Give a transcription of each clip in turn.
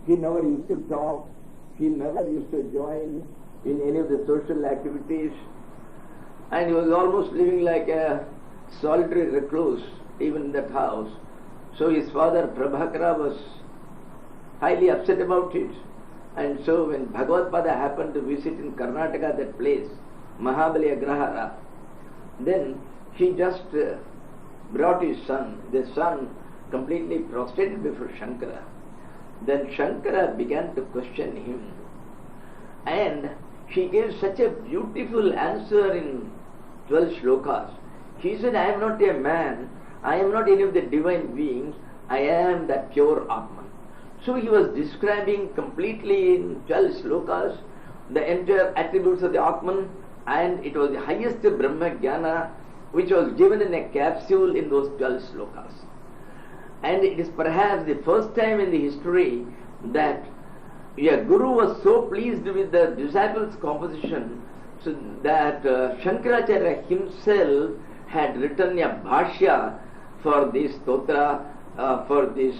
He never used to talk. He never used to join in any of the social activities. And he was almost living like a solitary recluse, even in that house. So his father Prabhakara was highly upset about it. And so when Bhagavad-pada happened to visit in Karnataka, that place, Mahabali Agrahara, then he just brought his son. The son completely prostrated before Shankara. Then Shankara began to question him. And he gave such a beautiful answer in 12 shlokas. He said, I am not a man, I am not any of the divine beings, I am that pure Atman. So he was describing completely in 12 shlokas the entire attributes of the Atman, and it was the highest Brahma Jnana which was given in a capsule in those 12 shlokas. And it is perhaps the first time in the history that a guru was so pleased with the disciples' composition so that Shankaracharya himself had written a bhashya for this stotra, for this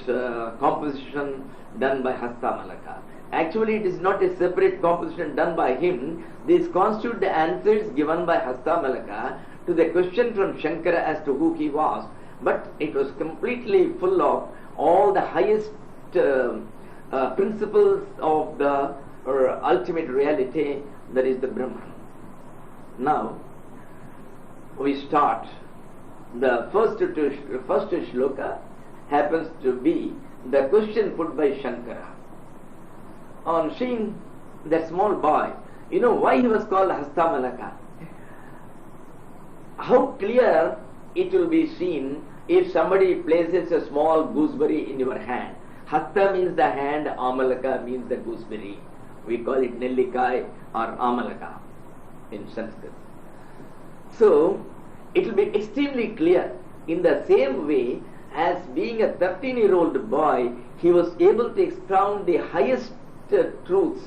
composition done by Hastamalaka. Actually, it is not a separate composition done by him. These constitute the answers given by Hastamalaka to the question from Shankara as to who he was. But it was completely full of all the highest principles of the ultimate reality, that is the Brahman. Now, we start. The first shloka happens to be the question put by Shankara. On seeing that small boy, you know why he was called Hastamalaka? How clear it will be seen if somebody places a small gooseberry in your hand. Hasta means the hand, Amalaka means the gooseberry. We call it Nellikai or Amalaka in Sanskrit. So, it will be extremely clear. In the same way, as being a 13-year-old boy, he was able to expound the highest truths,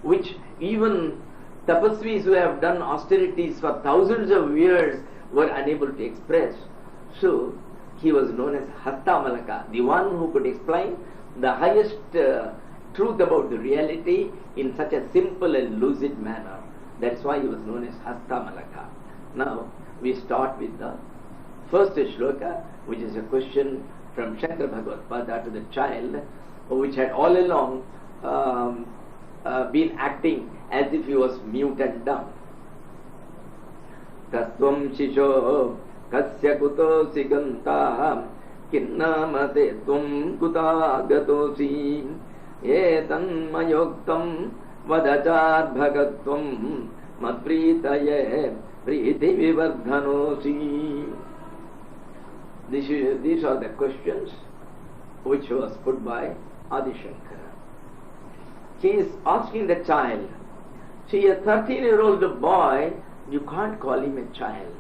which even tapasvis who have done austerities for thousands of years were unable to express. So, he was known as Hastamalaka, the one who could explain the highest truth about the reality in such a simple and lucid manner. That's why he was known as Hastamalaka. Now, we start with the first shloka, which is a question from Shankara Bhagavad-pada to the child, which had all along been acting as if he was mute and dumb. Tatvam shisho kasya kuto siganta kinnamate tum kuta gatosi etan mayoktam vadachar bhagatvam matpritaye priti vivardhanosi. These are the questions which was put by Adi Shankara. He is asking the child. See, a 13-year-old boy, you can't call him a child.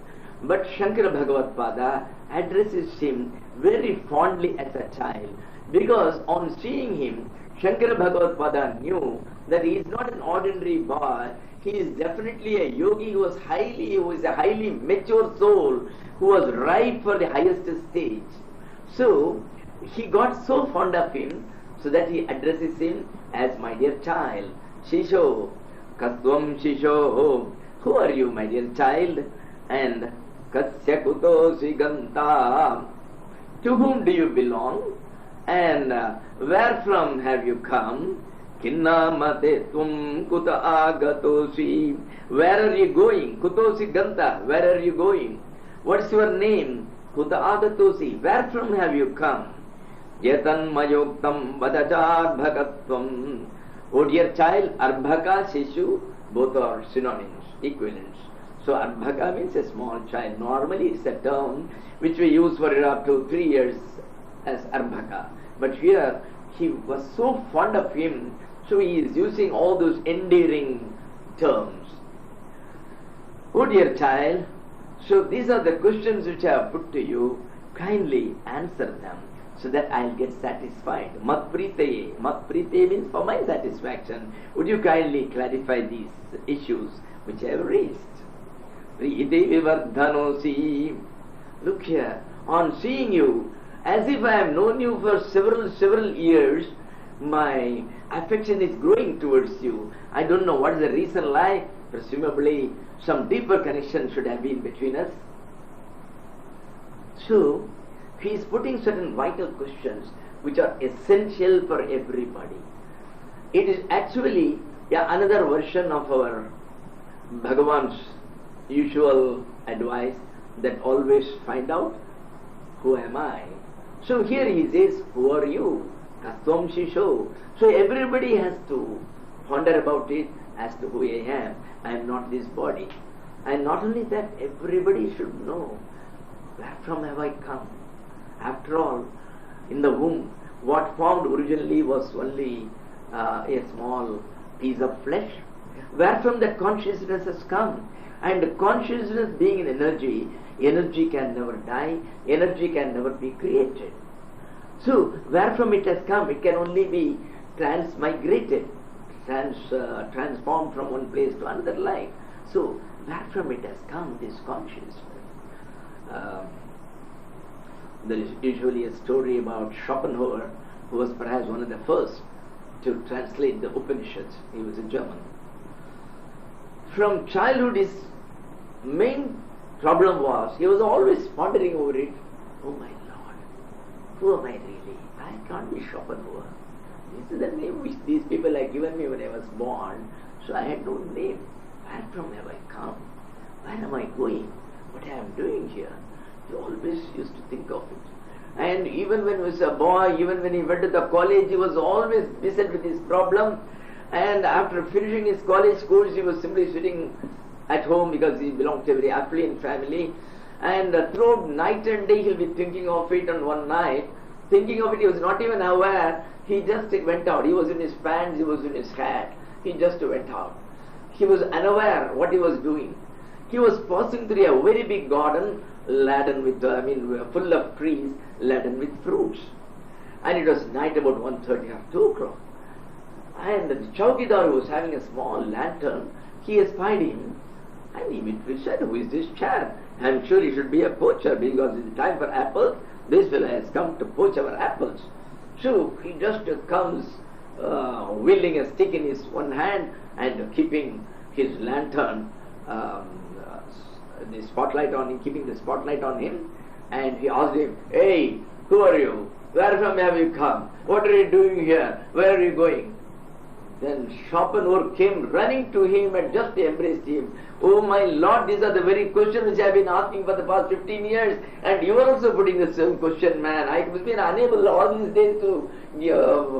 But Shankara Bhagavad-pada addresses him very fondly as a child, because on seeing him, Shankara Bhagavad-pada knew that he is not an ordinary boy. He is definitely a yogi who is a highly mature soul, who was ripe for the highest stage. So, he got so fond of him, so that he addresses him as my dear child. Shisho, Katvam Shisho, who are you, my dear child? And Kasya Kuto Siganta, to whom do you belong? And where from have you come? Kinnamate tum kuta agatosi, where are you going? Kutosi Ganta, where are you going? What's your name? Kuta agatosi, where from have you come? Yetan mayoktam vadachar bhagatvam. Oh dear child, Arbhaka, Shishu, both are synonyms, equivalents. So Arbhaka means a small child. Normally it's a term which we use for up to 3 years as Arbhaka. But here he was so fond of him, so he is using all those endearing terms. Oh dear child, so these are the questions which I have put to you. Kindly answer them, so that I'll get satisfied. Matpritaye. Matpritaye means for my satisfaction. Would you kindly clarify these issues which I have raised? Priti vivardhanosi. Look here, on seeing you, as if I have known you for several years, My affection is growing towards you. I don't know what is the reason lie. Presumably some deeper connection should have been between us. So he is putting certain vital questions which are essential for everybody. It is actually another version of our Bhagavan's usual advice that always find out who am I. So here he says, who are you? Katvam Shisho. So everybody has to ponder about it as to who I am. I am not this body. And not only that, everybody should know where from have I come. After all, in the womb, what formed originally was only a small piece of flesh. Where from that consciousness has come. And consciousness being an energy, energy can never die, energy can never be created. So, where from it has come, it can only be transmigrated, transformed from one place to another life. So, where from it has come, this consciousness. There is usually a story about Schopenhauer, who was perhaps one of the first to translate the Upanishads. He was a German. From childhood, his main problem was, he was always pondering over it. Oh my Lord, who am I really? I can't be Schopenhauer. This is the name which these people had given me when I was born. So I had no name. Where from have I come? Where am I going? What I am doing here? He always used to think of it. And even when he was a boy, even when he went to the college, he was always beset with this problem. And after finishing his college course, he was simply sitting at home because he belonged to a very affluent family. And throughout night and day, he'll be thinking of it. And one night, thinking of it, he was not even aware. He just went out. He was in his pants, he was in his hat. He just went out. He was unaware what he was doing. He was passing through a very big garden laden with, full of trees, laden with fruits. And it was night about 1:30 or 2 o'clock. And the chowkidar, who was having a small lantern, he espied him and immediately said, who is this chap? I am sure he should be a poacher because it's time for apples. This fellow has come to poach our apples. So he just comes wielding a stick in his one hand and keeping his lantern, the spotlight on him, keeping the spotlight on him. And he asked him, hey, who are you? Where from have you come? What are you doing here? Where are you going? Then Schopenhauer came running to him and just embraced him. Oh my Lord, these are the very questions which I have been asking for the past 15 years, and you are also putting the same question, man. I have been unable all these days to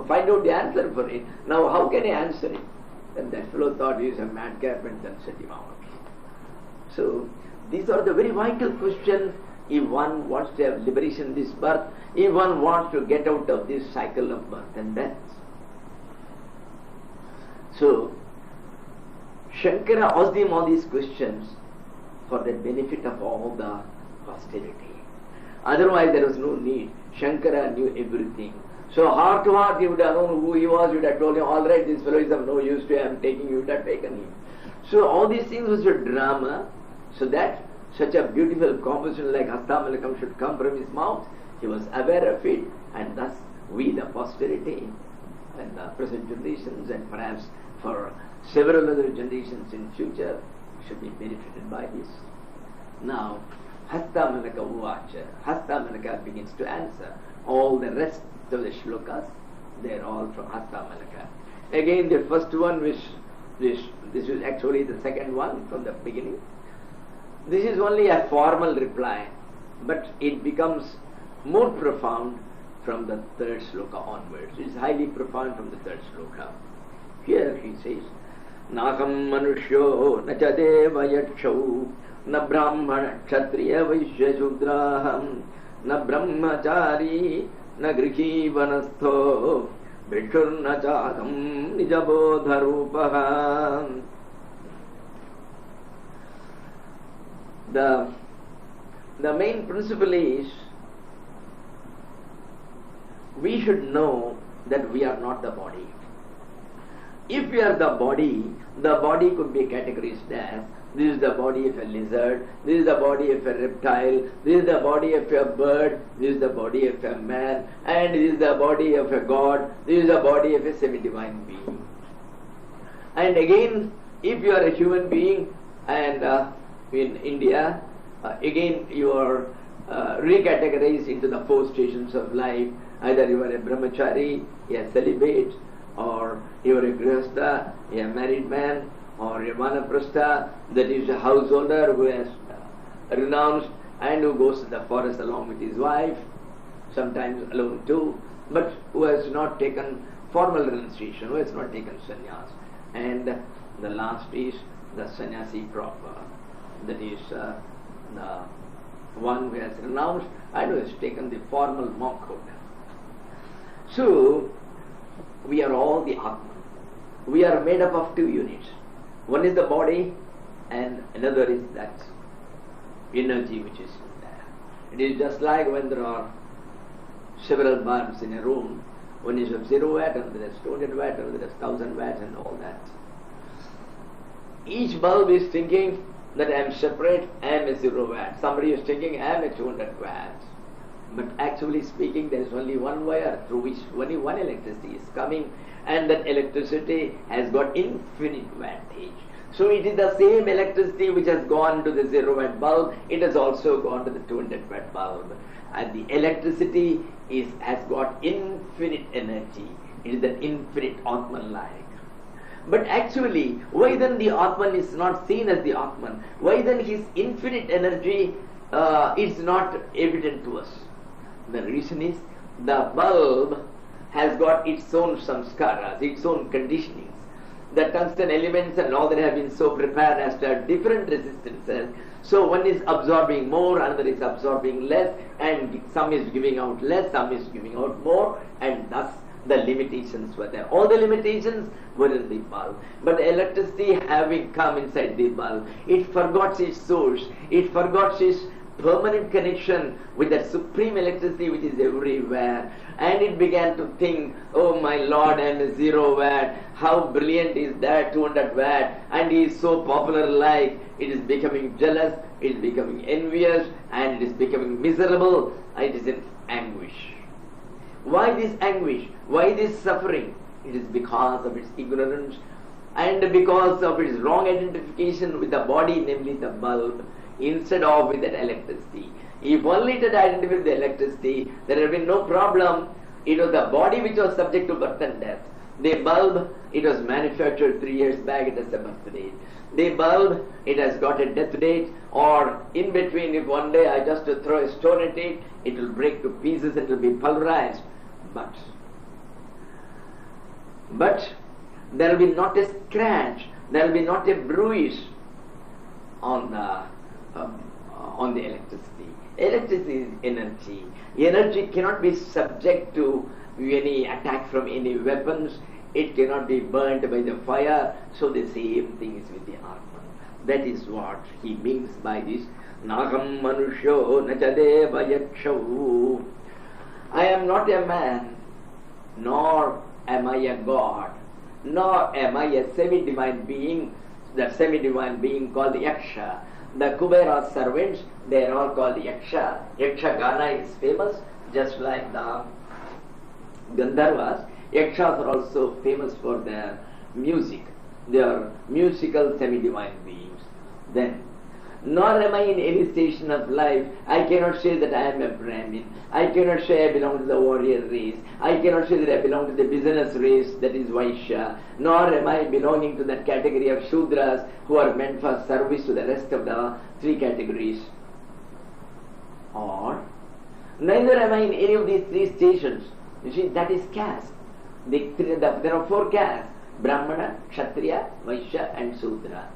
find out the answer for it. Now how can I answer it? And that fellow thought he is a madcap and then set him out. So these are the very vital questions if one wants to have liberation in this birth, if one wants to get out of this cycle of birth and death. So, Shankara asked him all these questions for the benefit of all the posterity. Otherwise there was no need. Shankara knew everything. So heart to heart he would have known who he was, he would have told him, all right, this fellow is of no use to him, taking you, would have taken him. So all these things was a drama, so that such a beautiful composition like Hastamalaka should come from his mouth. He was aware of it, and thus we, the posterity, and the present generations, and perhaps for several other generations in future, should be benefited by this. Now, Hastamalaka Uvacha, Hastamalaka begins to answer. All the rest of the shlokas, they are all from Hastamalaka. Again, the first one, which this is actually the second one from the beginning. This is only a formal reply, but it becomes more profound from the third shloka onwards. It is highly profound from the third shloka. Here he says, Nakam manushyo na cha deva yakshau na brahmana kshatriya vaishya shudraham na brahmachari na grihi vanastho bhikshur na chakam nijabodha rupaham. The main principle is, we should know that we are not the body. If we are the body could be categorized as This is the body of a lizard, this is the body of a reptile, this is the body of a bird, this is the body of a man, and this is the body of a god, this is the body of a semi-divine being. And again, if you are a human being, and in India, again you are recategorized into the 4 stations of life. Either you are a brahmachari, a celibate, or you are a grihastha, a married man, or a vanaprastha, that is a householder who has renounced and who goes to the forest along with his wife, sometimes alone too, but who has not taken formal renunciation, who has not taken sannyas. And the last is the sannyasi proper, that is the one who has renounced and who has taken the formal monkhood. So, we are all the Atman. We are made up of 2 units. One is the body and another is that energy which is there. It is just like when there are several bulbs in a room. One is of 0 watt, another is 200 watt, another is 1000 watt and all that. Each bulb is thinking that I am separate, I am a 0 watt. Somebody is thinking I am a 200 watt. But actually speaking, there is only one wire through which only one electricity is coming, and that electricity has got infinite wattage. So it is the same electricity which has gone to the 0 watt bulb, it has also gone to the 200 watt bulb. And the electricity has got infinite energy. It is an infinite Atman-like. But actually, why then the Atman is not seen as the Atman? Why then his infinite energy is not evident to us? The reason is, the bulb has got its own samskaras, its own conditionings. The tungsten elements and all that have been so prepared as to have different resistances. So one is absorbing more, another is absorbing less, and some is giving out less, some is giving out more, and thus the limitations were there. All the limitations were in the bulb. But electricity having come inside the bulb, it forgot its source, it forgot its permanent connection with that supreme electricity which is everywhere, and it began to think, oh my Lord, I am a 0 watt, how brilliant is that 200 watt, and he is so popular like. It is becoming jealous, it is becoming envious, and it is becoming miserable, it is in anguish. Why this anguish? Why this suffering? It is because of its ignorance and because of its wrong identification with the body, namely the bulb, instead of with that electricity. If only it had identified with the electricity, there would have been no problem. It was the body which was subject to birth and death. The bulb, it was manufactured 3 years back, it has a birth date. The bulb, it has got a death date, or in between, if one day I just throw a stone at it, it will break to pieces, it will be pulverized. But there will be not a scratch, there will be not a bruise on the electricity. Electricity is energy. Energy cannot be subject to any attack from any weapons. It cannot be burnt by the fire. So the same thing is with the Atman. That is what he means by this. Naham manusho nachadeva yakshavu. I am not a man, nor am I a god, nor am I a semi-divine being, the semi-divine being called the Yaksha. The Kubera's servants, they are all called Yaksha. Yaksha Gana is famous, just like the Gandharvas. Yakshas are also famous for their music. They are musical semi-divine beings. Then, nor am I in any station of life. I cannot say that I am a Brahmin. I cannot say I belong to the warrior race. I cannot say that I belong to the business race, that is Vaishya. Nor am I belonging to that category of Shudras who are meant for service to the rest of the 3 categories. Or, neither am I in any of these 3 stations. You see, that is caste. There are 4 castes: Brahmana, Kshatriya, Vaishya and Sudra.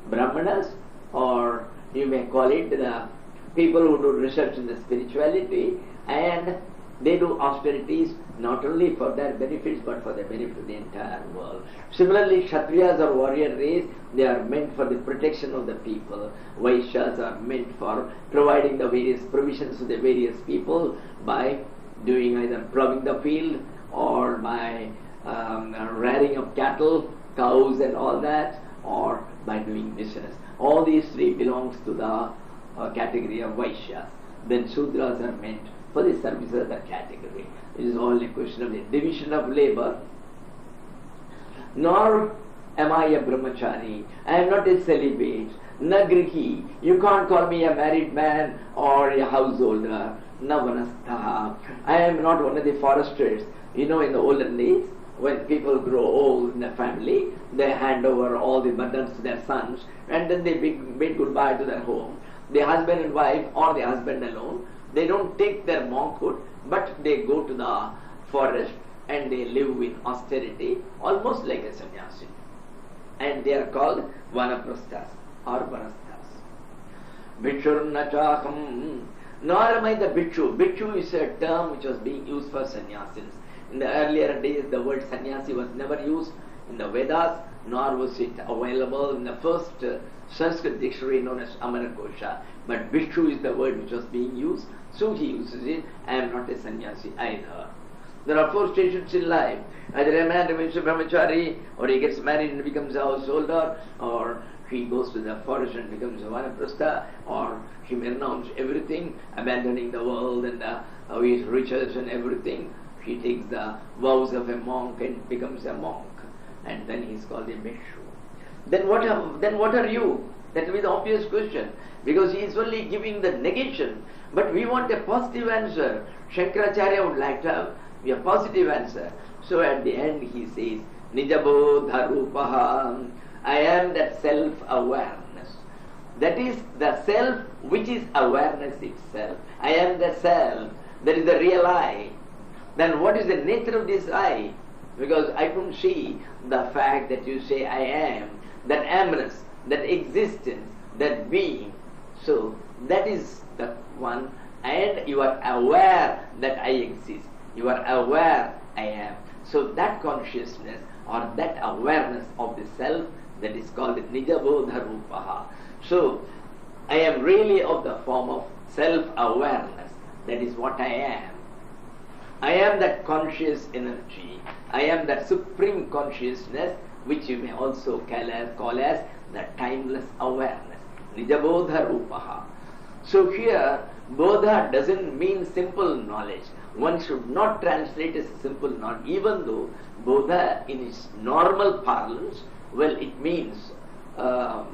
Brahmanas, or you may call it the people who do research in the spirituality, and they do austerities not only for their benefits but for the benefit of the entire world. Similarly, Kshatriyas or warrior race, they are meant for the protection of the people. Vaishyas are meant for providing the various provisions to the various people by doing either plowing the field or by rearing of cattle, cows and all that, or by doing business. All these three belongs to the category of Vaishyas. Then Shudras are meant for the service of that category. It is all a question of the division of labor. Nor am I a brahmachari. I am not a celibate. Nagrihi. You can't call me a married man or a householder. Navanastha. I am not one of the foresters. You know, in the olden days, when people grow old in the family, they hand over all the burdens to their sons, and then they bid goodbye to their home. The husband and wife, or the husband alone, they don't take their monkhood, but they go to the forest and they live in austerity, almost like a sannyasi. And they are called vanaprasthas or vanasthas. Bhikshurna chaham. Nor am I the bhikshu. Bhikshu is a term which was being used for sannyasis. In the earlier days, the word sannyasi was never used in the Vedas, nor was it available in the first Sanskrit dictionary known as Amarakosha. But bhikshu is the word which was being used, so he uses it. I am not a sannyasi either. There are four stations in life. Either a man remains a brahmachari, or he gets married and becomes a householder, or he goes to the forest and becomes a vanaprastha, or he may renounce everything, abandoning the world and his riches and everything. He takes the vows of a monk and becomes a monk, and then he is called a bhikshu. Then what are you? That will be the obvious question, because he is only giving the negation. But we want a positive answer. Shankaracharya would like to have a positive answer. So at the end he says, Nijabodha Rupaha. I am that self-awareness. That is the self which is awareness itself. I am the self. That is the real I. Then what is the nature of this I? Because I couldn't see the fact that you say I am, that amness, that existence, that being. So that is the one, and you are aware that I exist. You are aware I am. So that consciousness or that awareness of the self, that is called Nijabodha Rupaha. So I am really of the form of self-awareness. That is what I am. I am that conscious energy. I am that supreme consciousness, which you may also call as the timeless awareness. Nijabodha Rupaha. So here, Bodha doesn't mean simple knowledge. One should not translate as simple knowledge, even though Bodha in its normal parlance, well, it means the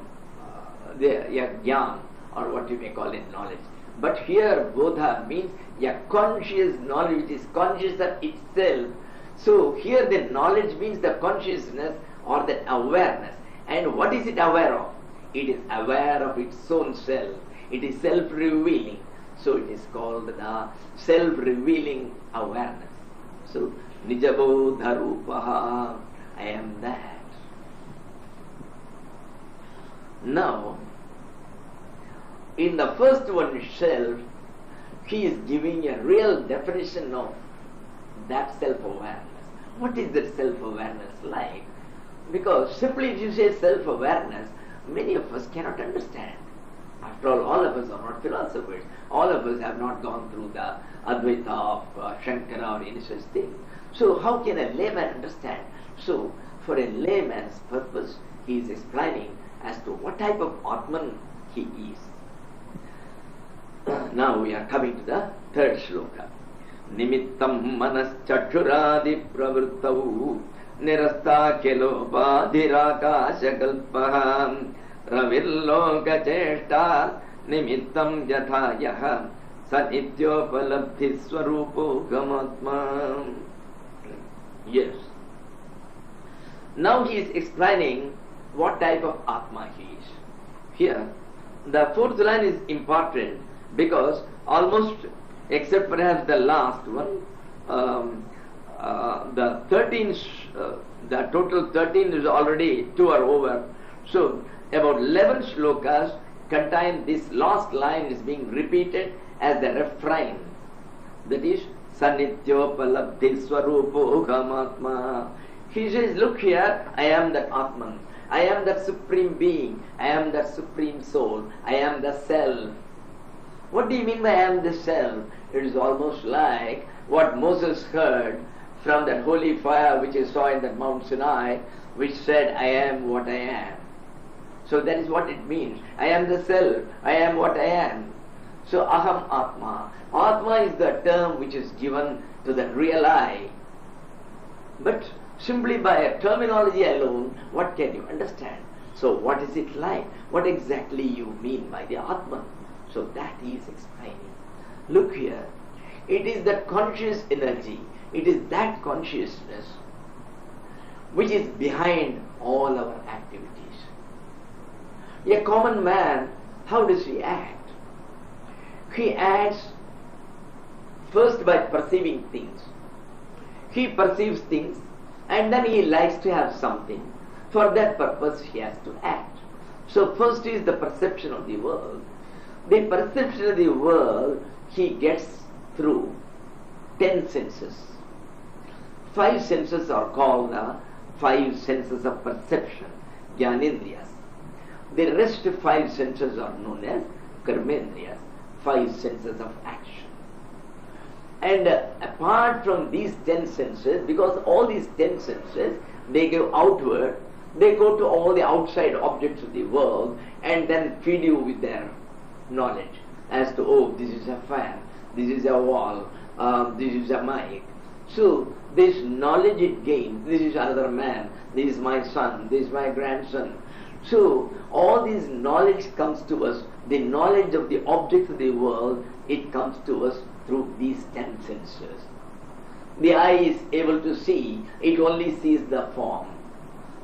jnana, or what you may call it, knowledge. But here Bodha means a conscious knowledge which is conscious of itself. So here the knowledge means the consciousness or the awareness. And what is it aware of? It is aware of its own self. It is self-revealing. So it is called the self-revealing awareness. So Nijabodha Rupaha, I am that. Now, in the first one itself, he is giving a real definition of that self-awareness. What is that self-awareness like? Because simply if you say self-awareness, many of us cannot understand. After all of us are not philosophers. All of us have not gone through the Advaita of Shankara or any such thing. So how can a layman understand? So for a layman's purpose, he is explaining as to what type of Atman he is. Now we are coming to the third shloka. Nimittam manas chakshuradi pravrittau nirasta kelopadirakasha kalpaham ravilloka cheshta nimittam yathayaha sanityopalabdhi swarupo gamatma. Yes. Now he is explaining what type of Atma he is. Here, the fourth line is important because almost, except perhaps the last one, the 13, the total 13 is already 2 are over. So about 11 shlokas contain this last line is being repeated as the refrain. That is Sanityopalabdhi Swarupo Gamatma. He says, look here, I am that Atman. I am that supreme being. I am that supreme soul. I am the self. What do you mean by I am the self? It is almost like what Moses heard from that holy fire which he saw in that Mount Sinai, which said, I am what I am. So that is what it means. I am the self. I am what I am. So aham atma. Atma is the term which is given to the real I. But simply by a terminology alone, what can you understand? So what is it like? What exactly you mean by the Atman? So that he is explaining. Look here. It is that conscious energy. It is that consciousness which is behind all our activities. A common man, how does he act? He acts first by perceiving things. He perceives things and then he likes to have something. For that purpose he has to act. So first is the perception of the world. The perception of the world he gets through 10 senses. 5 senses are called the 5 senses of perception, Jnanendriyas. The rest 5 senses are known as Karmendriyas, 5 senses of action. And apart from these 10 senses, because all these 10 senses, they go outward, they go to all the outside objects of the world and then feed you with their knowledge as to, oh, this is a fan, this is a wall, this is a mic. So this knowledge it gains, this is another man, this is my son, this is my grandson. So all this knowledge comes to us, the knowledge of the objects of the world, it comes to us through these 10 senses. The eye is able to see, it only sees the form.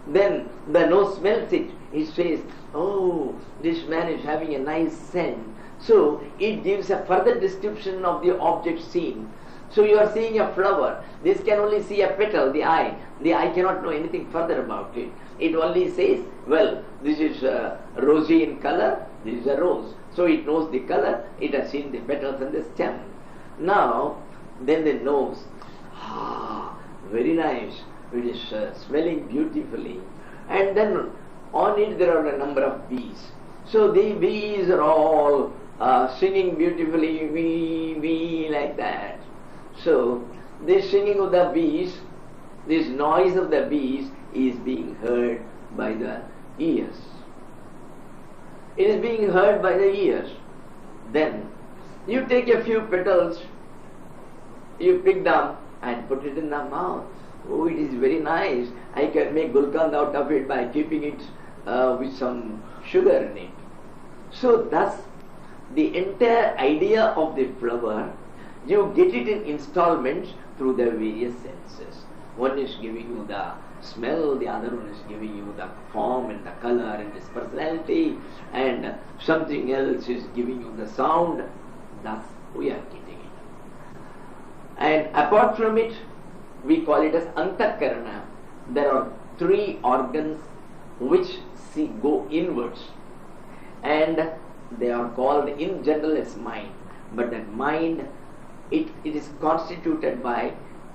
Then the nose smells it, it says, oh, this man is having a nice scent. So it gives a further description of the object seen. So you are seeing a flower, this can only see a petal, the eye cannot know anything further about it. It only says, well, this is rosy in color, this is a rose. So it knows the color, it has seen the petals and the stem. Now, then the nose, very nice, it is smelling beautifully. And then on it there are a number of bees. So the bees are all singing beautifully, wee, wee, like that. So this singing of the bees, this noise of the bees is being heard by the ears. It is being heard by the ears. Then you take a few petals, you pick them and put it in the mouth. Oh, it is very nice. I can make gulkand out of it by keeping it with some sugar in it. So thus the entire idea of the flower, you get it in installments through the various senses. One is giving you the smell, the other one is giving you the form and the color and its personality, and something else is giving you the sound. Thus we are getting it. And apart from it, we call it as antakarana. There are 3 organs which go inwards, and they are called in general as mind. But that mind, it is constituted by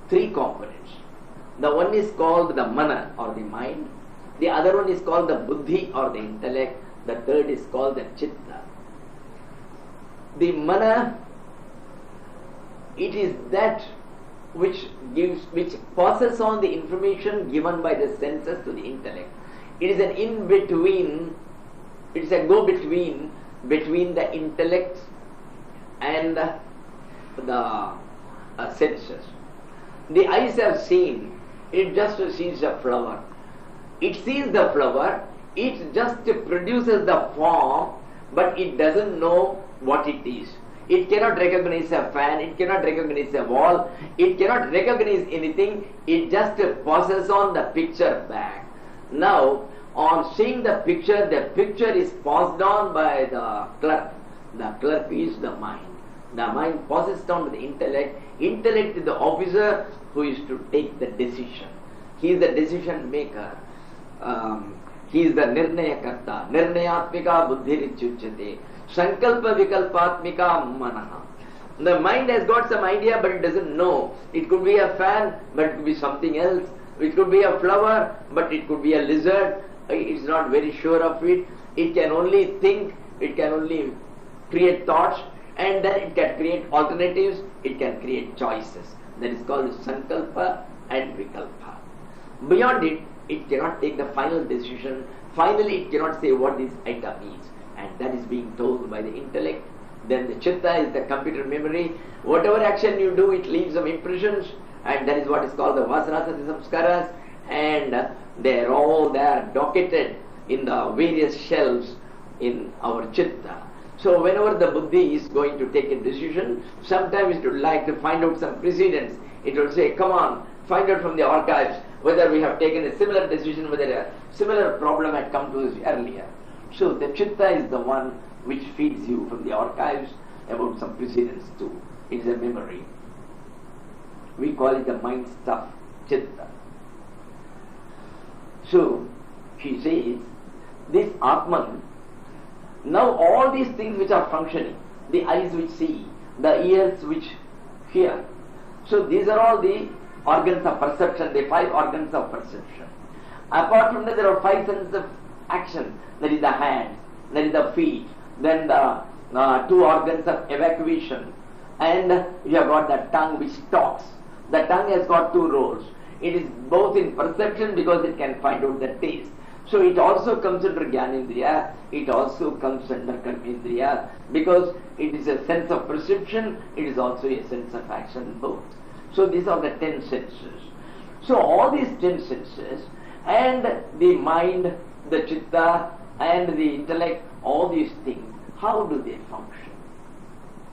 3 components. The one is called the mana or the mind, the other one is called the buddhi or the intellect, the third is called the chitta. The mana, it is that which passes on the information given by the senses to the intellect. It is an in-between, it is a go-between between the intellect and the senses. The eyes have seen, it just sees a flower. It sees the flower, it just produces the form, but it doesn't know what it is. It cannot recognize a fan, it cannot recognize a wall, it cannot recognize anything, it just passes on the picture back. Now, on seeing the picture is passed on by the clerk. The clerk is the mind. The mind passes down to the intellect. Intellect is the officer who is to take the decision. He is the decision maker. He is the nirnaya karta. Nirnayatmika buddhirichuchyate. Sankalpa vikalpatmika manaha. The mind has got some idea but it doesn't know. It could be a fan but it could be something else. It could be a flower but it could be a lizard. It's not very sure of it. It can only think, it can only create thoughts, and then it can create alternatives, it can create choices. That is called sankalpa and vikalpa. Beyond it, it cannot take the final decision, finally it cannot say what this item is, and that is being told by the intellect. Then the chitta is the computer memory. Whatever action you do, it leaves some impressions, and that is what is called the vasanas and the samskaras, and they are all there docketed in the various shelves in our chitta. So whenever the buddhi is going to take a decision, sometimes it would like to find out some precedents. It will say, come on, find out from the archives whether we have taken a similar decision, whether a similar problem had come to us earlier. So the chitta is the one which feeds you from the archives about some precedents too. It is a memory. We call it the mind stuff, chitta. So she says, this Atman, now all these things which are functioning, the eyes which see, the ears which hear, so these are all the organs of perception, the 5 organs of perception. Apart from that, there are 5 senses of action, that is the hands, that is the feet, then the 2 organs of evacuation, and you have got the tongue which talks. The tongue has got 2 roles. It is both in perception because it can find out the taste. So it also comes under Jnanendriya, it also comes under Karmendriya, because it is a sense of perception, it is also a sense of action, both. So these are the 10 senses. So all these 10 senses, and the mind, the chitta, and the intellect, all these things, how do they function?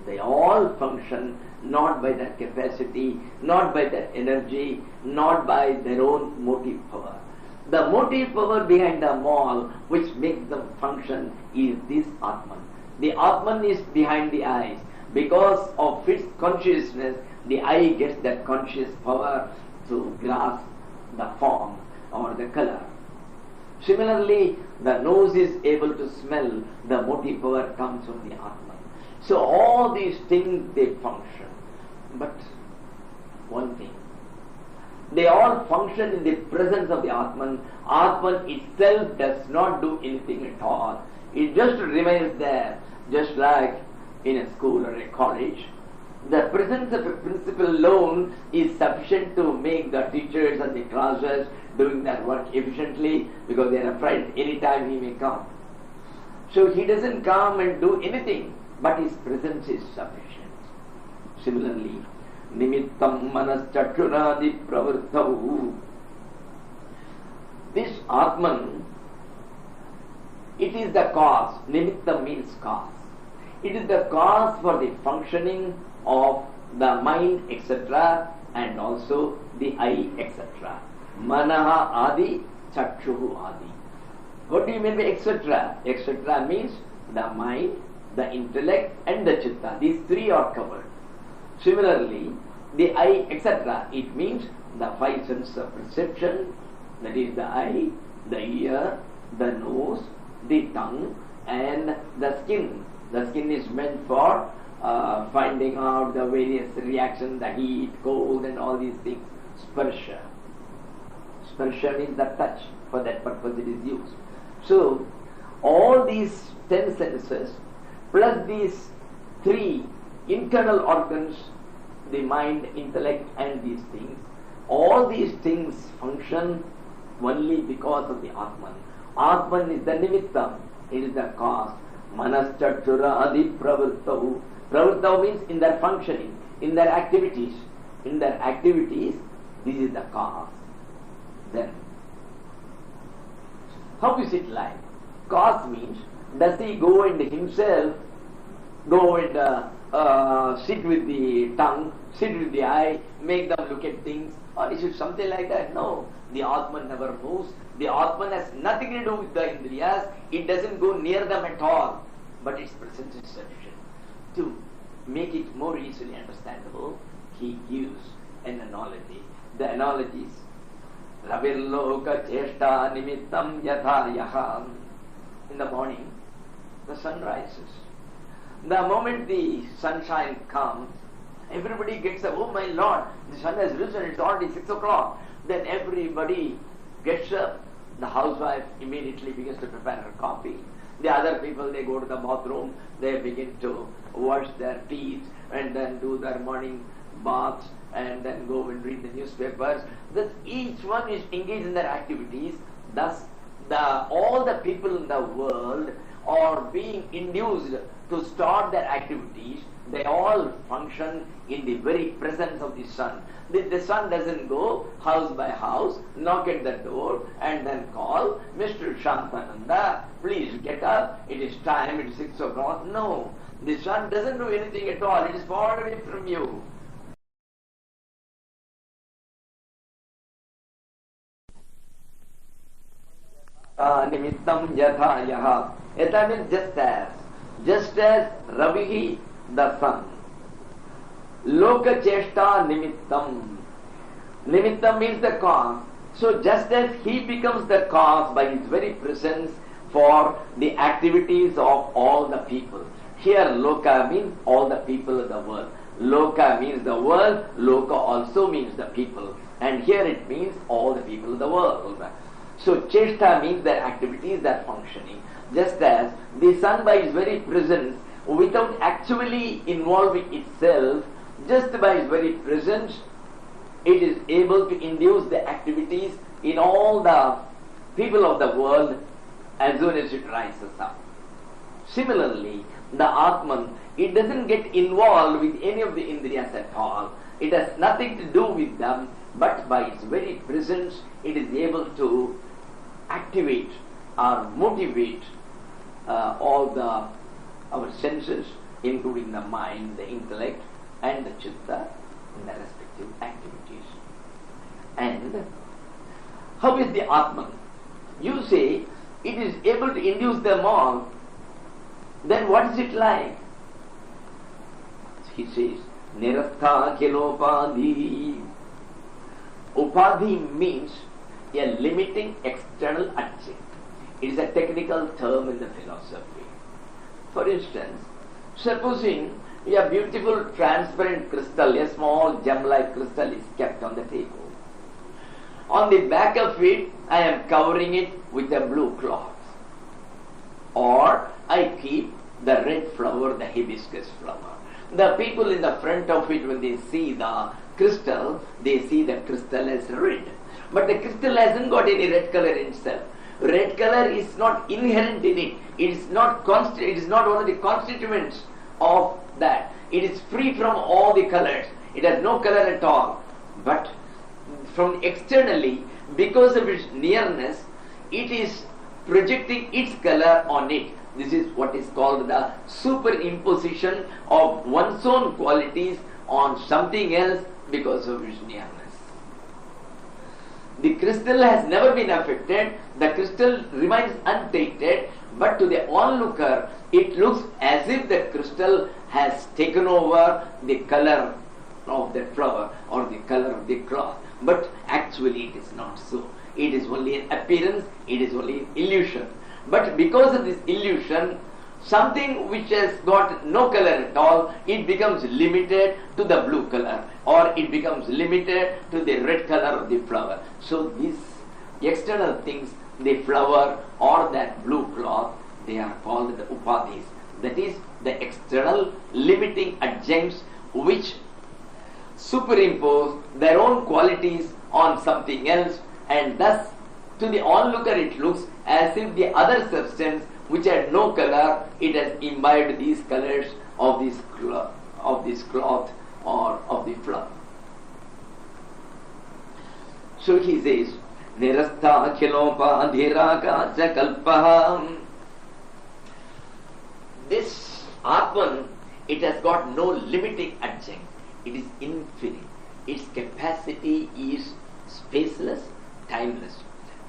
They all function not by their capacity, not by their energy, not by their own motive power. The motive power behind them all, which makes them function, is this Atman. The Atman is behind the eyes. Because of its consciousness, the eye gets that conscious power to grasp the form or the color. Similarly, the nose is able to smell, the motive power comes from the Atman. So all these things, they function. But one thing, they all function in the presence of the Atman. Atman itself does not do anything at all. It just remains there, just like in a school or a college. The presence of a principal alone is sufficient to make the teachers and the classes doing their work efficiently, because they are afraid any time he may come. So he doesn't come and do anything, but his presence is sufficient. Similarly, nimittam manas chakshuradi pravrittau. This Atman, it is the cause. Nimittam means cause. It is the cause for the functioning of the mind, etc., and also the eye, etc. Manaha adi, chakshuhu adi. What do you mean by etc.? Etc. means the mind, the intellect, and the chitta. These 3 are covered. Similarly, the eye, etc., it means the 5 senses of perception, that is the eye, the ear, the nose, the tongue, and the skin. The skin is meant for finding out the various reactions, the heat, cold, and all these things. Sparsha. Sparsha means the touch. For that purpose it is used. So, all these 10 senses, plus these 3 internal organs, the mind, intellect, and these things, all these things function only because of the Atman. Atman is the nimittam, it is the cause. Manas chakshura adi pravrittau. Pravrittau means in their functioning, in their activities. In their activities, this is the cause. Then, how is it like? Cause means, does he go and himself go and sit with the tongue, sit with the eye, make them look at things, or is it something like that? No. The Atman never moves. The Atman has nothing to do with the Indriyas. It doesn't go near them at all. But its presence is sufficient. To make it more easily understandable, he gives an analogy. The analogy is Ravirloka cheshta nimittam yatha yaha. In the morning, the sun rises. The moment the sunshine comes, everybody gets up. Oh my Lord, the sun has risen, it's already 6 o'clock. Then everybody gets up. The housewife immediately begins to prepare her coffee. The other people, they go to the bathroom, they begin to wash their teeth and then do their morning baths and then go and read the newspapers. Thus each one is engaged in their activities. Thus all the people in the world are being induced to start their activities. They all function in the very presence of the sun. The sun doesn't go house by house, knock at the door and then call, Mr. Shantananda, please get up, it is time, it is 6 o'clock. No, the sun doesn't do anything at all, it is far away from you. Nimittam yatha yaha. Yatha means just as Ravihi, the sun. Loka cheshta nimittam. Nimittam means the cause. So just as he becomes the cause by his very presence for the activities of all the people. Here Loka means all the people of the world. Loka means the world, Loka also means the people. And here it means all the people of the world. So cheshta means their activities, their functioning. Just as the sun by its very presence, without actually involving itself, just by its very presence, it is able to induce the activities in all the people of the world as soon as it rises up. Similarly, the Atman, it doesn't get involved with any of the Indriyas at all. It has nothing to do with them, but by its very presence, it is able to activate or motivate all our senses, including the mind, the intellect, and the chitta in the respective activities. And how is the Atman? You say it is able to induce them all. Then what is it like? He says, Nirastha Kilopadhi. Upadhi means a limiting external adjunct. It is a technical term in the philosophy. For instance, supposing a beautiful transparent crystal, a small gem-like crystal is kept on the table. On the back of it, I am covering it with a blue cloth. Or I keep the red flower, the hibiscus flower. The people in the front of it, when they see the crystal, they see the crystal as red. But the crystal hasn't got any red color in itself. Red color is not inherent in it. It is not one of the constituents of that. It is free from all the colors. It has no color at all. But from externally, because of its nearness, it is projecting its color on it. This is what is called the superimposition of one's own qualities on something else because of its nearness. The crystal has never been affected, the crystal remains untainted, but to the onlooker, it looks as if the crystal has taken over the color of the flower or the color of the cloth. But actually it is not so. It is only an appearance, it is only an illusion. But because of this illusion, something which has got no color at all, it becomes limited to the blue color, or it becomes limited to the red color of the flower. So these external things, the flower or that blue cloth, they are called the upadhis. That is the external limiting adjuncts which superimpose their own qualities on something else, and thus to the onlooker it looks as if the other substance which had no color, it has imbibed these colors of this cloth or of the flower. So he says, Nirastha Khilopa Dhiraka Chakalpaha. This Atman, it has got no limiting adjunct. It is infinite. Its capacity is spaceless, timeless.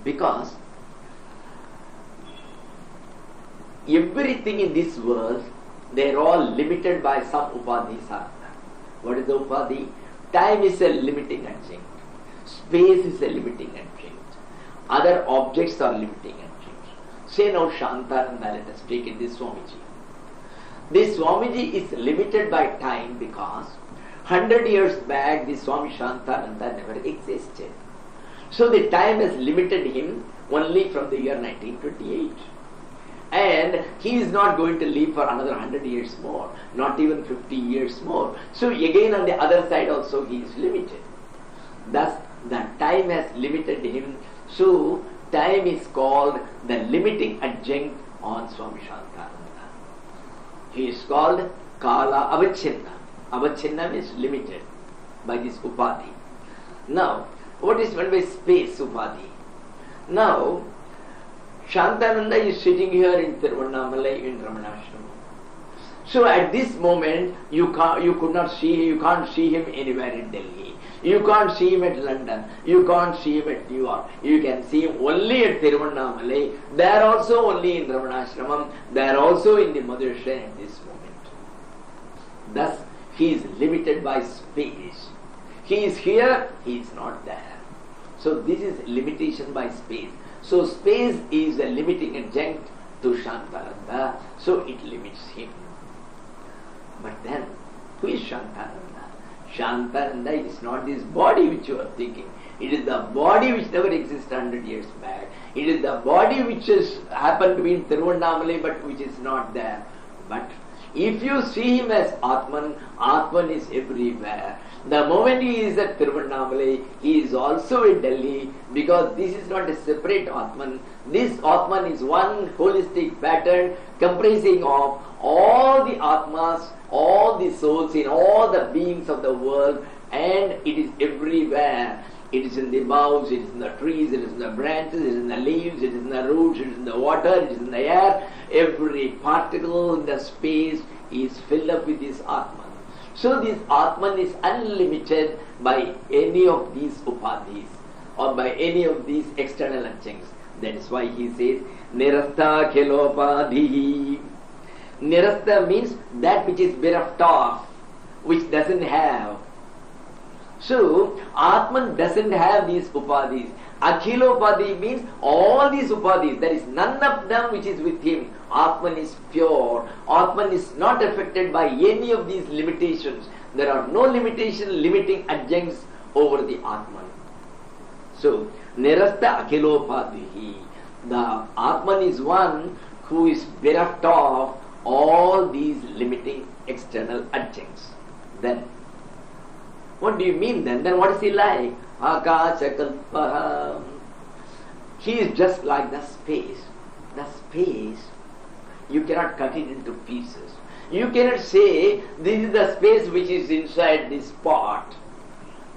Because everything in this world, they are all limited by some upadhi sartha. What is the upadhi? Time is a limiting adjunct. Space is a limiting adjunct. Other objects are limiting adjuncts. Say now Shantananda, let us take it, this Swamiji. This Swamiji is limited by time because 100 years back this Swami Shantananda never existed. So the time has limited him only from the year 1928. And he is not going to live for another 100 years more, not even 50 years more. So again on the other side also he is limited. Thus the time has limited him. So time is called the limiting adjunct on Swami Shantananda. He is called Kala Avachinna. Avachinna means limited by this upadhi. Now, what is meant by space upadhi? Now, Shantananda is sitting here in Tiruvannamalai in Ramanashram. So at this moment, you can't see him anywhere in Delhi. You can't see him at London. You can't see him at New York. You can see him only at Tiruvannamalai. They are also only in Ramanashramam. They are also in the Madurai at this moment. Thus, he is limited by space. He is here, he is not there. So this is limitation by space. So space is a limiting adjunct to Shantananda, so it limits him. But then, who is Shantananda? Shantananda is not this body which you are thinking. It is the body which never existed 100 years back. It is the body which has happened to be in Tiruvannamalai but which is not there. But if you see him as Atman, Atman is everywhere. The moment he is at Tiruvannamalai, he is also in Delhi, because this is not a separate Atman. This Atman is one holistic pattern comprising of all the Atmas, all the souls in all the beings of the world, and it is everywhere. It is in the boughs, it is in the trees, it is in the branches, it is in the leaves, it is in the roots, it is in the water, it is in the air. Every particle in the space is filled up with this Atman. So this Atman is unlimited by any of these upadhis or by any of these external adjuncts. That is why he says, Nirasta khilopadhi. Nirasta means that which is bereft of, which doesn't have. So, Atman doesn't have these upadhis. Akhilopadhi means all these upadhis, there is none of them which is with him. Atman is pure. Atman is not affected by any of these limitations. There are no limiting adjuncts over the Atman. So, Nirasta Akhilopadhi. The Atman is one who is bereft of all these limiting external adjuncts. Then, what do you mean then? Then what is he like? Akashakalpaha. He is just like the space. The space, you cannot cut it into pieces. You cannot say, this is the space which is inside this pot.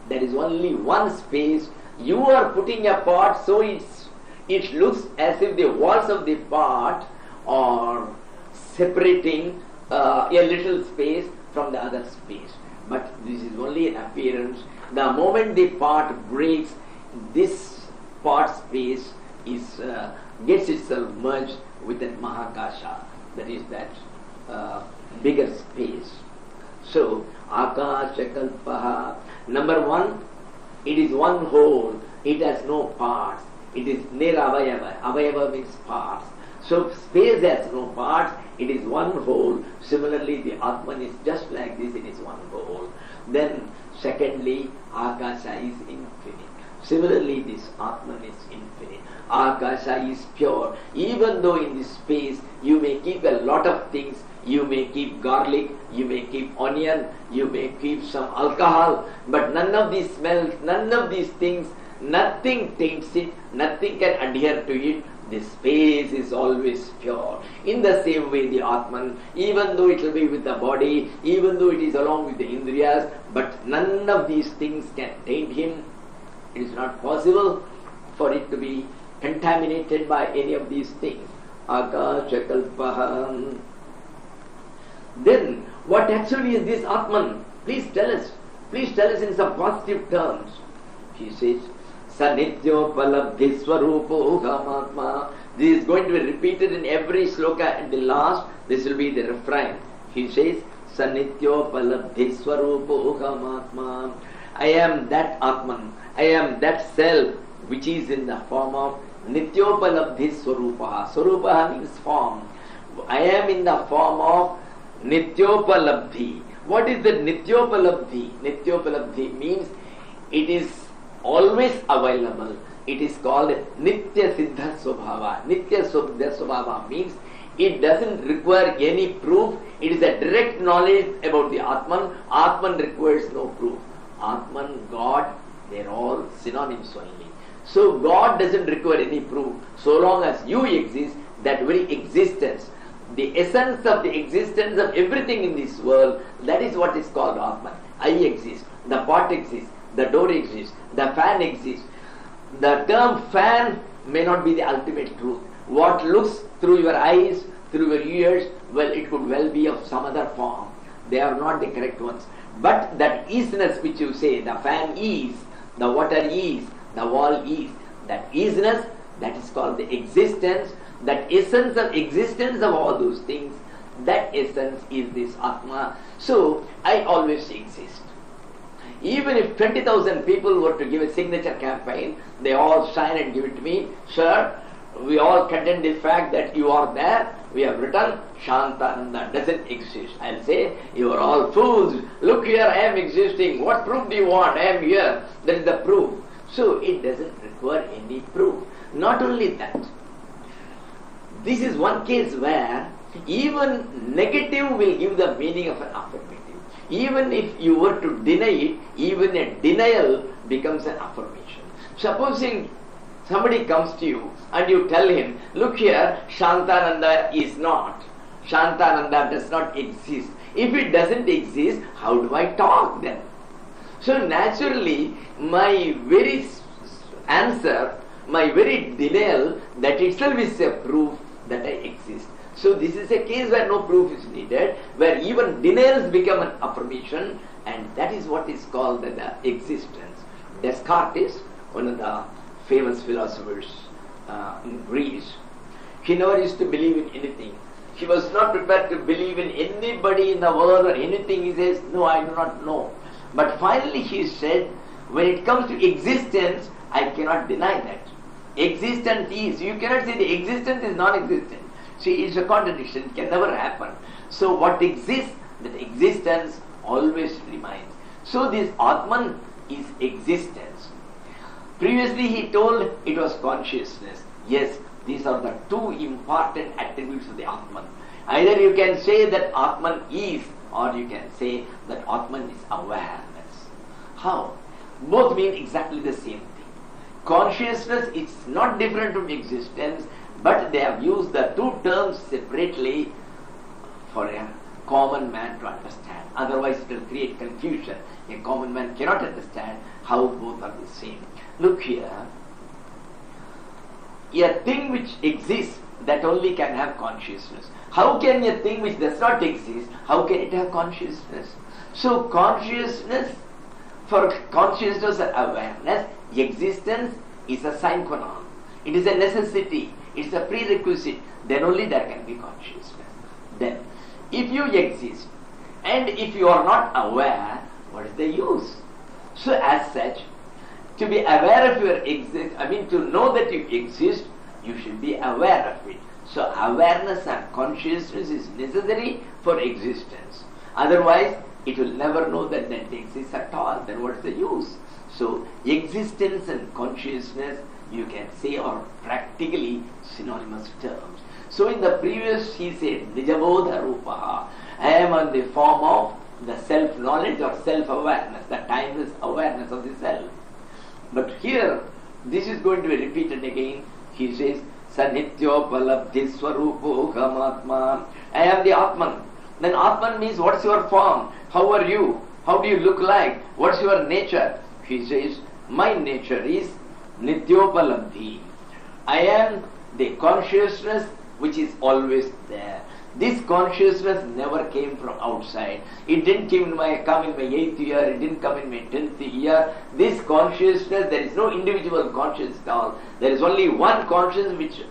There is only one space. You are putting a pot, so it looks as if the walls of the pot are separating a little space from the other space. But this is only an appearance. The moment the pot breaks, this pot space gets itself merged with that Mahakasha, that is that bigger space. So, Akashakalpaha. Number one, it is one whole. It has no parts. It is Niravayava. Avayava means parts. So space has no parts, it is one whole. Similarly, the Atman is just like this, it is one whole. Then, secondly, Akasha is infinite. Similarly, this Atman is infinite. Akasha is pure. Even though in this space you may keep a lot of things, you may keep garlic, you may keep onion, you may keep some alcohol, but none of these smells, none of these things, nothing taints it, nothing can adhere to it. The space is always pure. In the same way, the Atman, even though it will be with the body, even though it is along with the Indriyas, but none of these things can taint him. It is not possible for it to be contaminated by any of these things. Akashakalpaha. Then, what actually is this Atman? Please tell us. Please tell us in some positive terms. He says, Sanityopalabdhi Swarupo Mahatma. This is going to be repeated in every sloka at the last. This will be the refrain. He says, Sanityopalabdhi Swarupo Mahatma. I am that Atman. I am that self which is in the form of Nityopalabdhi Swarupaha. Swarupaha means form. I am in the form of Nityopalabdhi. What is the Nityopalabdhi? Nityopalabdhi means it is always available. It is called Nitya Siddha Swabhava. Nitya Siddha Swabhava means it doesn't require any proof. It is a direct knowledge about the Atman. Atman requires no proof. Atman, God, they are all synonyms only. So God doesn't require any proof. So long as you exist, that very existence, the essence of the existence of everything in this world, that is what is called Atman. I exist, the pot exists, the door exists, the fan exists. The term fan may not be the ultimate truth. What looks through your eyes, through your ears, well, it could well be of some other form. They are not the correct ones. But that isness which you say, the fan is, the water is, the wall is, that isness, that is called the existence, that essence of existence of all those things, that essence is this Atma. So, I always exist. Even if 20,000 people were to give a signature campaign, they all sign and give it to me, sir, we all contend the fact that you are there, we have written, Shantananda doesn't exist. I'll say, you are all fools, look here, I am existing, what proof do you want? I am here, that is the proof. So it doesn't require any proof. Not only that, this is one case where even negative will give the meaning of an affirmative. Even if you were to deny it, even a denial becomes an affirmation. Supposing somebody comes to you and you tell him, look here, Shantananda is not. Shantananda does not exist. If it doesn't exist, how do I talk then? So naturally, my very answer, my very denial, that itself is a proof that I exist. So this is a case where no proof is needed, where even denials become an affirmation, and that is what is called the existence. Descartes, one of the famous philosophers in Greece, he never used to believe in anything. He was not prepared to believe in anybody in the world or anything. He says, no, I do not know. But finally he said, when it comes to existence, I cannot deny that. Existence is. You cannot say the existence is non-existent. See, it's a contradiction. It can never happen. So what exists, that existence always remains. So this Atman is existence. Previously he told it was consciousness. Yes, these are the two important attributes of the Atman. Either you can say that Atman is, or you can say that Atman is awareness. How? Both mean exactly the same thing. Consciousness is not different from existence, but they have used the two terms separately for a common man to understand. Otherwise it will create confusion. A common man cannot understand how both are the same. Look here, a thing which exists, that only can have consciousness. How can a thing which does not exist, how can it have consciousness? So consciousness, for consciousness and awareness, existence is a sine qua non. It is a necessity, it's a prerequisite, then only there can be consciousness. Then, if you exist, and if you are not aware, what is the use? So as such, to be aware of your to know that you exist, you should be aware of it. So awareness and consciousness is necessary for existence. Otherwise, it will never know that it exists at all. Then what is the use? So existence and consciousness, you can say, are practically synonymous terms. So in the previous he said, Nijabodha Rupaha, I am on the form of the self-knowledge or self-awareness, the timeless awareness of the self. But here, this is going to be repeated again. He says, Sanithyopalabdhi Swarupo Kamatma. I am the Atman. Then Atman means, what's your form? How are you? How do you look like? What's your nature? He says, my nature is Nityopalabdhi. I am the consciousness which is always there. This consciousness never came from outside. It didn't come in my 8th year, it didn't come in my 10th year. This consciousness, there is no individual consciousness at all. There is only one consciousness which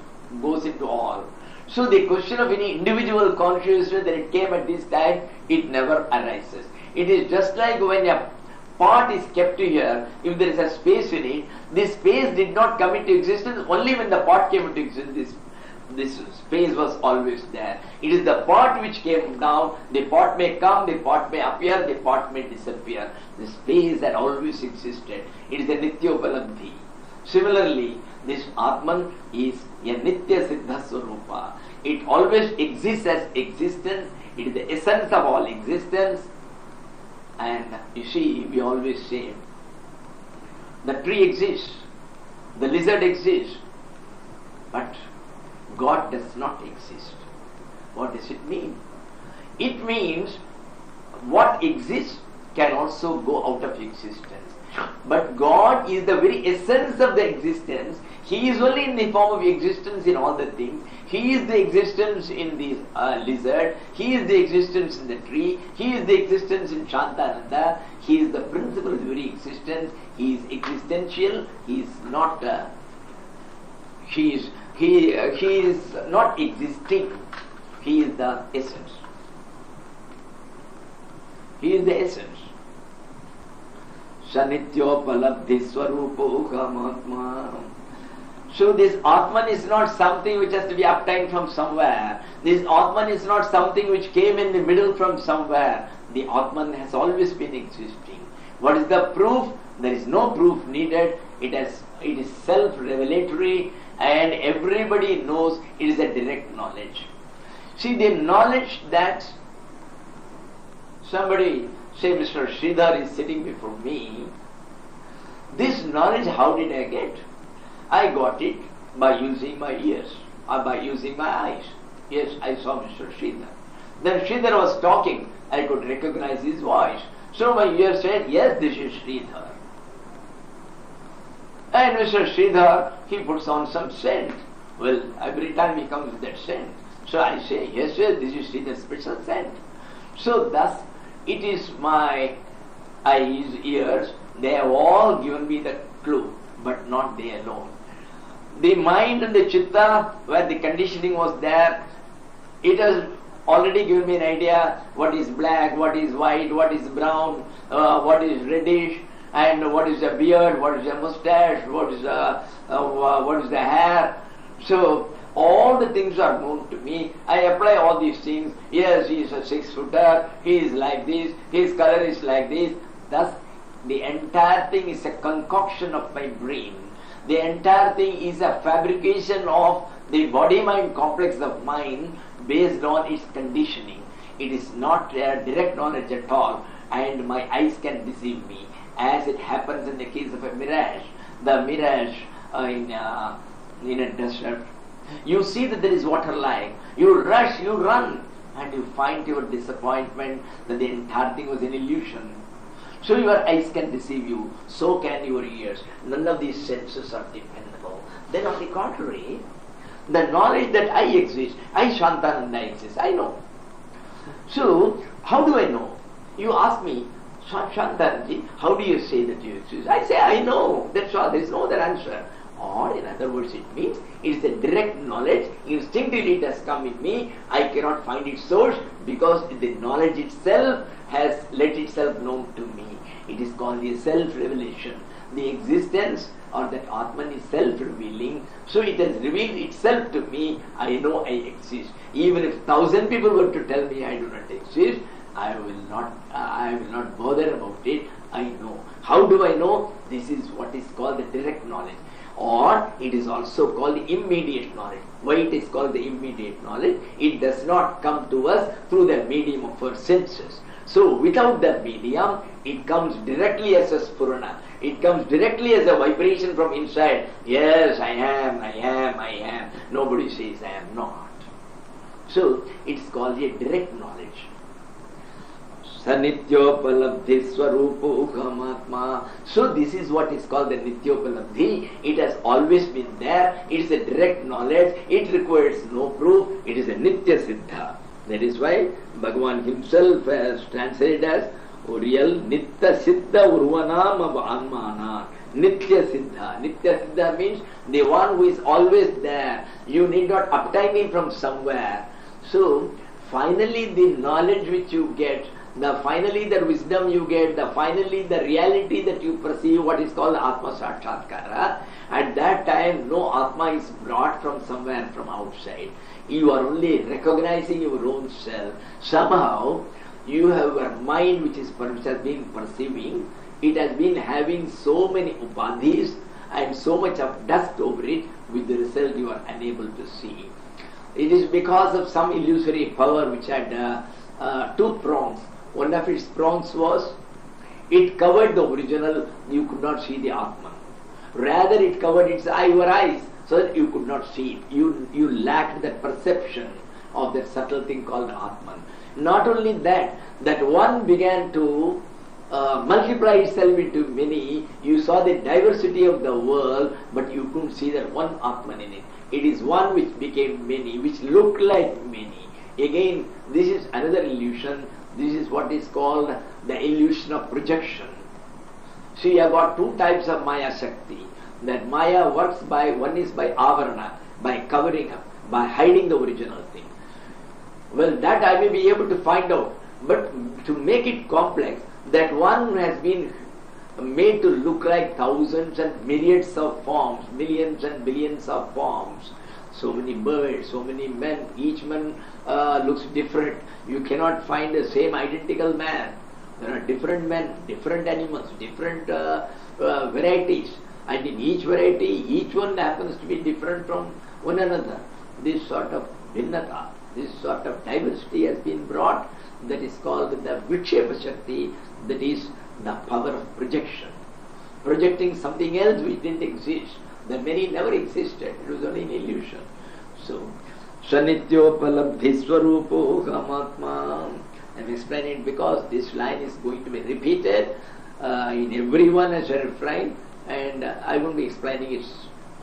goes into all. So the question of any individual consciousness that it came at this time, it never arises. It is just like when a pot is kept here, if there is a space in it, this space did not come into existence only when the pot came into existence. This space was always there. It is the pot which came down. The pot may come, the pot may appear, the pot may disappear. The space that always existed. It is a Nityopalabdhi. Similarly, this Atman is a Nitya Siddha Swarupa. It always exists as existence. It is the essence of all existence. And you see, we always say, the tree exists. The lizard exists, but God does not exist. What does it mean? It means what exists can also go out of existence. But God is the very essence of the existence. He is only in the form of existence in all the things. He is the existence in the lizard. He is the existence in the tree. He is the existence in Shantananda. He is the principle of the very existence. He is existential. He is not. He is not existing. He is the essence. He is the essence. Sanityopalabdhi swarupo Mahatma. So this Atman is not something which has to be obtained from somewhere. This Atman is not something which came in the middle from somewhere. The Atman has always been existing. What is the proof? There is no proof needed. It is self-revelatory, and everybody knows it is a direct knowledge. See, the knowledge that somebody, say Mr. Sridhar is sitting before me, this knowledge how did I get? I got it by using my ears or by using my eyes. Yes, I saw Mr. Sridhar. Then Sridhar was talking, I could recognize his voice. So my ear said, yes, this is Sridhar. And Mr. Sridhar, he puts on some scent. Well, every time he comes with that scent. So I say, yes, this is Sridhar's special scent. So thus, it is my eyes, ears, they have all given me the clue, but not they alone. The mind and the chitta, where the conditioning was there, it has already given me an idea what is black, what is white, what is brown, what is reddish, and what is the beard, what is the mustache, what is the hair. So all the things are known to me. I apply all these things. Yes, he is a 6-footer, he is like this, his color is like this. Thus, the entire thing is a concoction of my brain. The entire thing is a fabrication of the body-mind complex of mine based on its conditioning. It is not a direct knowledge at all, and my eyes can deceive me, as it happens in the case of a mirage. The mirage in a desert. You see that there is water lying. You rush, you run, and you find your disappointment that the entire thing was an illusion. So your eyes can deceive you, so can your ears. None of these senses are dependable. Then on the contrary, the knowledge that I exist, I Shantananda exist, I know. So, how do I know? You ask me, Shantananda, how do you say that you exist? I say, I know, that's all, there is no other answer. Or in other words, it means it is a direct knowledge, instinctively it has come in me, I cannot find its source because the knowledge itself has let itself known to me. It is called the self-revelation. The existence or that Atman is self-revealing, so it has revealed itself to me, I know I exist. Even if 1,000 people were to tell me I do not exist, I will not bother about it, I know. How do I know? This is what is called the direct knowledge. Or it is also called the immediate knowledge. Why it is called the immediate knowledge? It does not come to us through the medium of our senses. So without the medium, it comes directly as a spurana. It comes directly as a vibration from inside. Yes, I am, I am, I am. Nobody says I am not. So it's called a direct knowledge. Sanityopalabdhi swarupo Mahatma. So this is what is called the Nityopalabdhi. It has always been there. It is a direct knowledge. It requires no proof. It is a Nitya Siddha. That is why Bhagavan himself has translated as real Nitya Siddha Urvanam of Anmana. Nitya Siddha. Nitya Siddha means the one who is always there. You need not obtain him from somewhere. So finally the knowledge which you get, finally the wisdom you get, finally the reality that you perceive, what is called Atma Sakshatkara, at that time no Atma is brought from somewhere from outside. You are only recognizing your own self. Somehow you have a mind which has been perceiving, it has been having so many upadhis and so much of dust over it, with the result you are unable to see. It is because of some illusory power which had two prongs. One of its prongs was, it covered the original, you could not see the Atman. Rather it covered your eyes, so that you could not see it. You lacked that perception of that subtle thing called Atman. Not only that, that one began to multiply itself into many. You saw the diversity of the world, but you couldn't see that one Atman in it. It is one which became many, which looked like many. Again, this is another illusion. This is what is called the illusion of projection. So you have got two types of Maya Shakti. That Maya works by, one is by avarana, by covering up, by hiding the original thing. Well, that I may be able to find out. But to make it complex, that one has been made to look like thousands and myriads of forms, millions and billions of forms. So many birds, so many men, each man looks different. You cannot find the same identical man. There are different men, different animals, different varieties. And in each variety, each one happens to be different from one another. This sort of bhinnata, this sort of diversity has been brought. That is called the Vikshepa Shakti, that is the power of projection. Projecting something else which didn't exist. The many never existed, it was only an illusion. So, Sanityopalabdhi Swarupo Mahatma. I'm explaining it because this line is going to be repeated in everyone as a refrain, and I won't be explaining it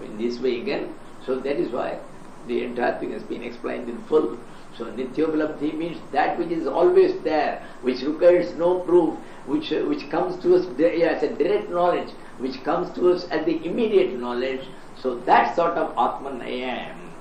in this way again. So that is why the entire thing has been explained in full. So Nityopalabdhi means that which is always there, which requires no proof, which comes to us as a direct knowledge, which comes to us as the immediate knowledge. So that sort of Atman I am.